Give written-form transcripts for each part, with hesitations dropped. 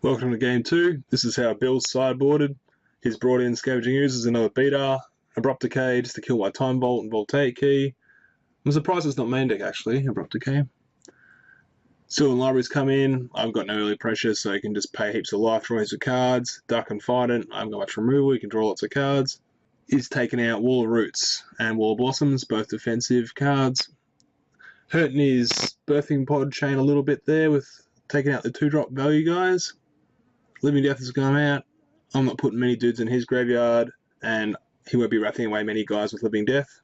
Welcome to Game 2. This is how Bill's sideboarded. He's brought in Scavenging Ooze as another beater, Abrupt Decay just to kill my Time Vault and Voltaic Key. I'm surprised it's not main deck actually, Abrupt Decay. Sylvan Libraries come in. I've got no early pressure, so you can just pay heaps of life, draw heaps of cards, duck and fight it. I haven't got much removal, you can draw lots of cards. He's taken out Wall of Roots and Wall of Blossoms, both defensive cards. Hurting his Birthing Pod chain a little bit there with taking out the 2-drop value guys. Living Death has gone out. I'm not putting many dudes in his graveyard, and he won't be wrapping away many guys with Living Death.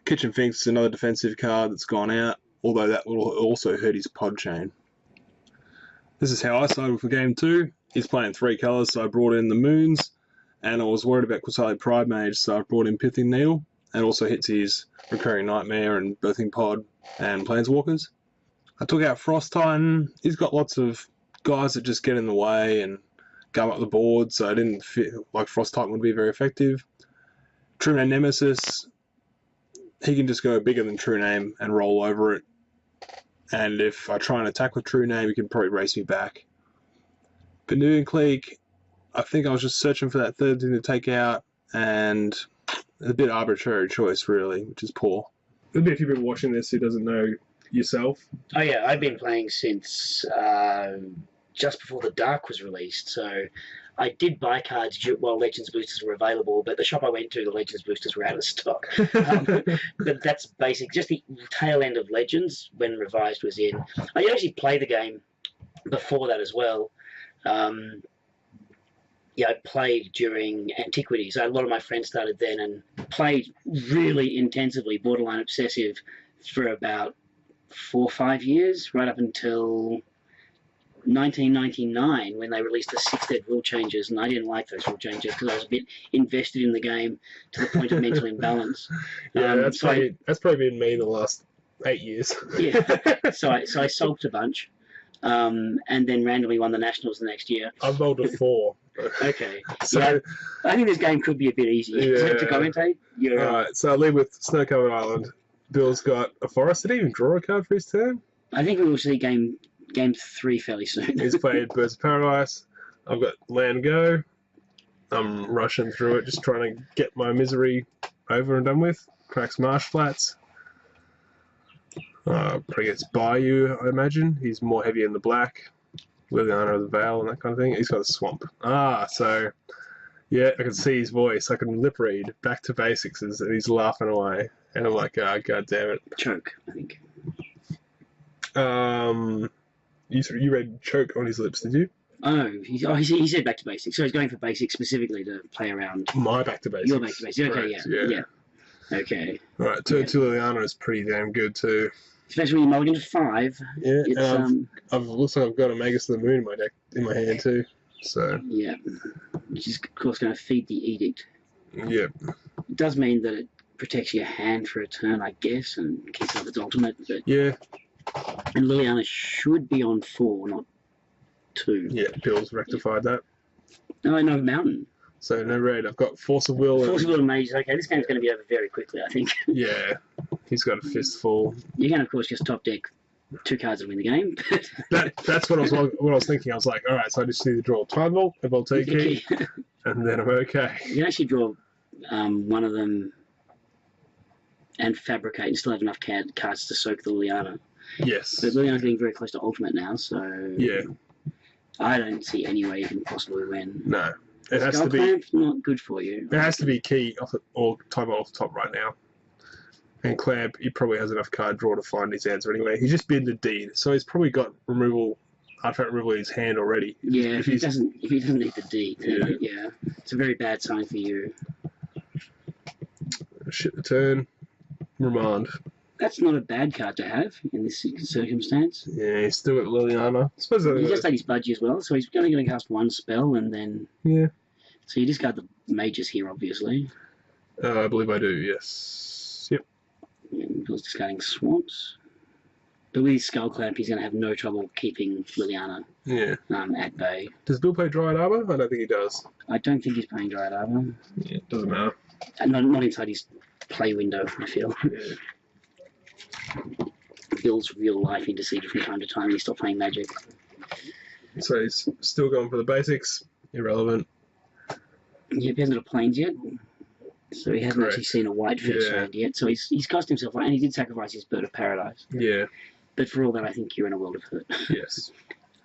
Kitchen Finks is another defensive card that's gone out, although that will also hurt his pod chain. This is how I sided for Game 2. He's playing 3 colours, so I brought in the Moons, and I was worried about Quasali Pride Mage, so I brought in Pithing Needle, and also hits his Recurring Nightmare and Birthing Pod and Planeswalkers. I took out Frost Titan. He's got lots of guys that just get in the way and gum up the board, so I didn't feel like Frost Titan would be very effective. True Name Nemesis, he can just go bigger than True Name and roll over it, and if I try and attack with True Name, he can probably race me back. Canoeing Clique, I think I was just searching for that third thing to take out, and a bit arbitrary choice really, which is poor. There'll be a few people watching this who doesn't know yourself. Oh yeah, I've been playing since just before the Dark was released, so I did buy cards while Legends boosters were available, but the shop I went to, the Legends boosters were out of stock. But that's basic, just the tail end of Legends when Revised was in. I actually played the game before that as well. Yeah, I played during Antiquities. A lot of my friends started then and played really intensively, borderline obsessive, for about 4 or 5 years, right up until 1999 when they released the 6 dead rule changes, and I didn't like those rule changes because I was a bit invested in the game to the point of mental imbalance. Yeah, that's probably been me the last 8 years. Yeah, so I sulked a bunch, and then randomly won the Nationals the next year. I've rolled a 4. Okay, so yeah, I think this game could be a bit easy. Yeah. To commentate. Alright, so I lead with Snow-Covered Island. Bill's got a Forest. Did he even draw a card for his turn? I think we will see game 3 fairly soon. He's played Birds of Paradise. I've got Land Go. I'm rushing through it, just trying to get my misery over and done with. Cracks Marsh Flats. Probably gets Bayou, I imagine. He's more heavy in the black. Liliana of the Vale and that kind of thing. He's got a Swamp. So yeah, I can see his voice. I can lip read back to basics, and he's laughing away. And I'm like, god damn it. Choke, I think. You read Choke on his lips, did you? Oh, he said back to basics. So he's going for basics specifically to play around. My back to basics. Your back to basics. Okay, yeah. Okay. Alright, Turn 2 Liliana is pretty damn good too. Especially when you mulligan to 5. Yeah, looks like I've got a Magus of the Moon in my deck, in my hand too. So yeah, which is of course going to feed the Edict. Yeah. It does mean that it protects your hand for a turn, I guess, and keeps up its ultimate. But yeah. And Liliana should be on 4, not 2. Yeah, Bill's rectified that. No, Mountain. So no red. I've got Force of Will. Force of Will and Mage. Okay, this game's going to be over very quickly, I think. Yeah, he's got a fistful. You can, of course, just top deck 2 cards and win the game. That's what I was thinking. I was like, all right, so I just need to draw Time Vault, a Voltaic Key, and then I'm okay. You can actually draw one of them and fabricate and still have enough cards to soak the Liliana. Yes. But Liliana's getting very close to ultimate now, so yeah, I don't see any way you can possibly win. No. It has Skull to be. Clamp's not good for you. It has to be key or Time Vault off the top right now. And Clamp, he probably has enough card draw to find his answer anyway. He's just been the deed, so he's probably got artifact removal in his hand already. Yeah, if he doesn't need the deed, yeah, it's a very bad sign for you. Shit the turn. Remand. That's not a bad card to have in this circumstance. Yeah, he's still got Liliana. I suppose he just had his budgie as well, so he's only going to cast 1 spell and then. Yeah. So you discard the mages here, obviously. I believe I do. Yes. Yep. Yeah, Bill's discarding Swamps. But with his Skull Clamp, he's going to have no trouble keeping Liliana at bay. Does Bill play Dryad Arbor? I don't think he does. I don't think he's playing Dryad Arbor. Yeah, it doesn't matter. Not inside his play window, I feel. Yeah. Bill's real life into Siege from time to time. He stopped playing Magic. So he's still going for the basics. Irrelevant. Yeah, he hasn't got planes yet. So he hasn't actually seen a white fetch land yet. So he's cost himself, and he did sacrifice his Bird of Paradise. Yeah. But for all that, I think you're in a world of hurt. Yes.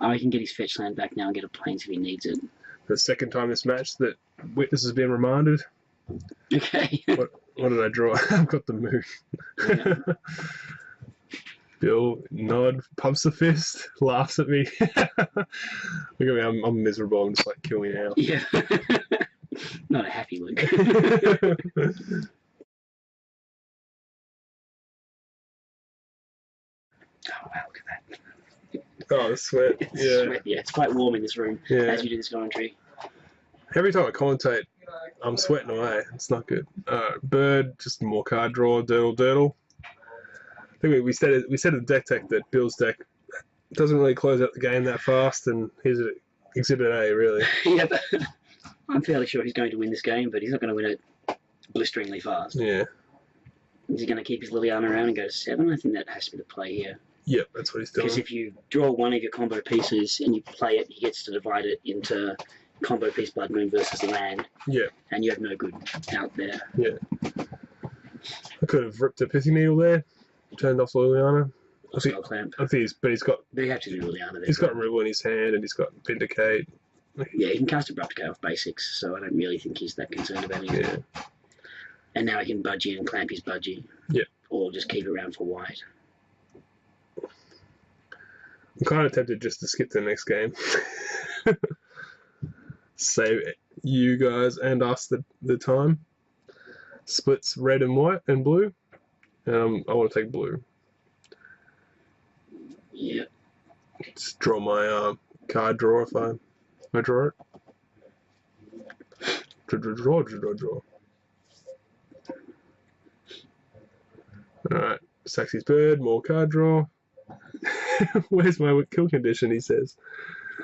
I can get his fetch land back now and get a planes if he needs it. The second time this match that Witness has been reminded. Okay. What did I draw? I've got the moon. Yeah. Bill nod, pumps the fist, laughs at me. Look at me, I'm miserable. I'm just like, kill me now. Yeah. Not a happy look. Oh, wow, look at that. Oh, the sweat. Yeah. Sweat, yeah, it's quite warm in this room as we do this commentary. Every time I commentate, I'm sweating away. It's not good. Bird, just more card draw, durdle. I think we said at the deck tech that Bill's deck doesn't really close out the game that fast, and here's Exhibit A, really. Yeah, but I'm fairly sure he's going to win this game, but he's not going to win it blisteringly fast. Yeah. Is he going to keep his Liliana around and go to 7? I think that has to be the play here. Yep, that's what he's doing. Because if you draw one of your combo pieces and you play it, he gets to divide it into combo piece Blood Moon versus land. Yeah. And you have no good out there. Yeah. I could have ripped a Pithing Needle there, turned off Liliana. I think he's got. But you have to do Liliana there. He's got Riddle in his hand and he's got Vindicate. Yeah, he can cast Abrupt Decay off basics, so I don't really think he's that concerned about it. Yeah. And now he can budgie and clamp his budgie. Yeah. Or just keep it around for white. I'm kind of tempted just to skip to the next game. Save you guys and us the time. Splits red and white and blue. I want to take blue. Yeah. Just draw my card draw if I draw it. Draw. Alright, Saxy's Bird, more card draw. Where's my kill condition, he says.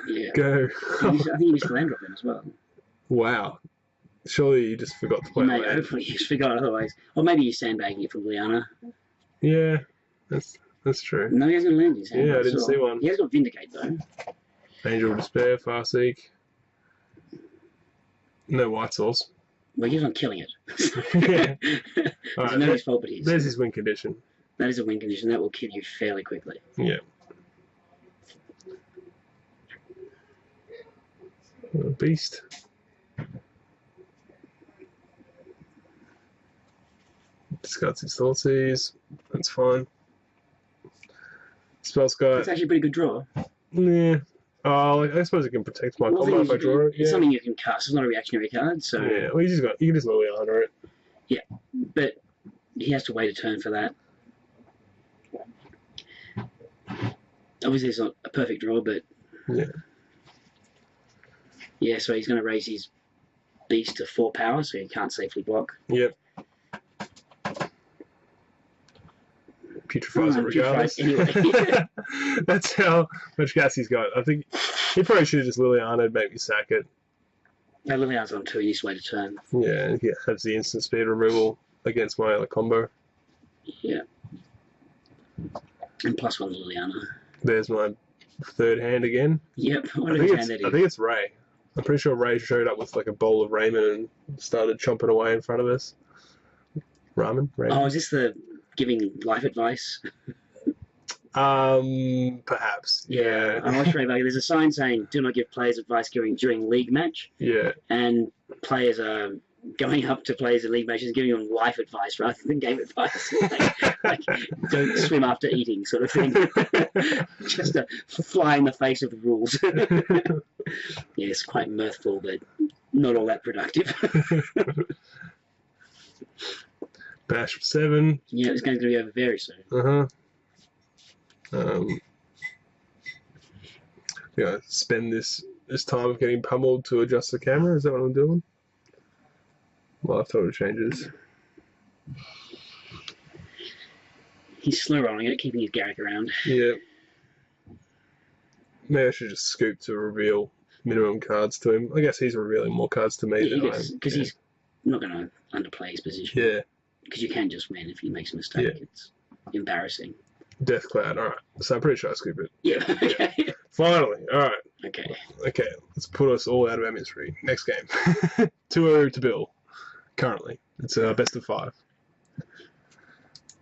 Yeah. Go. I think he missed the land drop then as well. Wow. Surely you just forgot to play land. Hopefully he's forgot otherwise. Or maybe he's sandbagging it from Liana. Yeah, that's true. No, he hasn't landed his hand. Yeah, I didn't see one. He has got Vindicate though. Angel of Despair, Farseek. No white source. Well, he's not killing it. Yeah. It's not his fault, but he's. There's his win condition. That is a win condition. That will kill you fairly quickly. Yeah. Beast. Discards his Thoughtseize. That's fine. Spellsky. It's actually a pretty good draw. Yeah. Oh, I suppose it can protect my combo if I draw it. It's something you can cast. It's not a reactionary card, so. Yeah, well, you can just Liliana it. Yeah, but he has to wait a turn for that. Obviously, it's not a perfect draw, but. Yeah. Yeah, so he's going to raise his beast to 4 power, so he can't safely block. Yep. Putrefies it regardless. Anyway. That's how much gas he's got. I think he probably should have just Liliana'd, make me sack it. No, Liliana's on 2, he needs to wait a turn. Yeah, he has the instant speed removal against my other combo. Yeah. And +1 Liliana. There's my third hand again. Yep, I think it's Ray. I'm pretty sure Ray showed up with like a bowl of ramen and started chomping away in front of us. Ramen? Oh, is this the giving life advice? Perhaps. Yeah. I watched Ray. There's a sign saying, "Do not give players advice during league match." Yeah. And players are going up to players in league matches and giving them life advice rather than game advice. like, don't swim after eating, sort of thing. Just a fly in the face of the rules. Yeah, it's quite mirthful, but not all that productive. Bash for 7. Yeah, this game's going to be over very soon. Yeah, spend this time of getting pummeled to adjust the camera. Is that what I'm doing? Live photo changes. He's slow rolling it, keeping his Garrick around. Yeah. Maybe I should just scoop to reveal minimum cards to him. I guess he's revealing more cards to me than I am. Because he's not going to underplay his position. Yeah. Because you can just win if he makes a mistake. Yeah. It's embarrassing. Death Cloud, alright. So I'm pretty sure I scoop it. Yeah, okay. Finally, alright. Okay. Okay, let's put us all out of our misery. Next game. 2-0 to Bill, currently. It's a best of 5.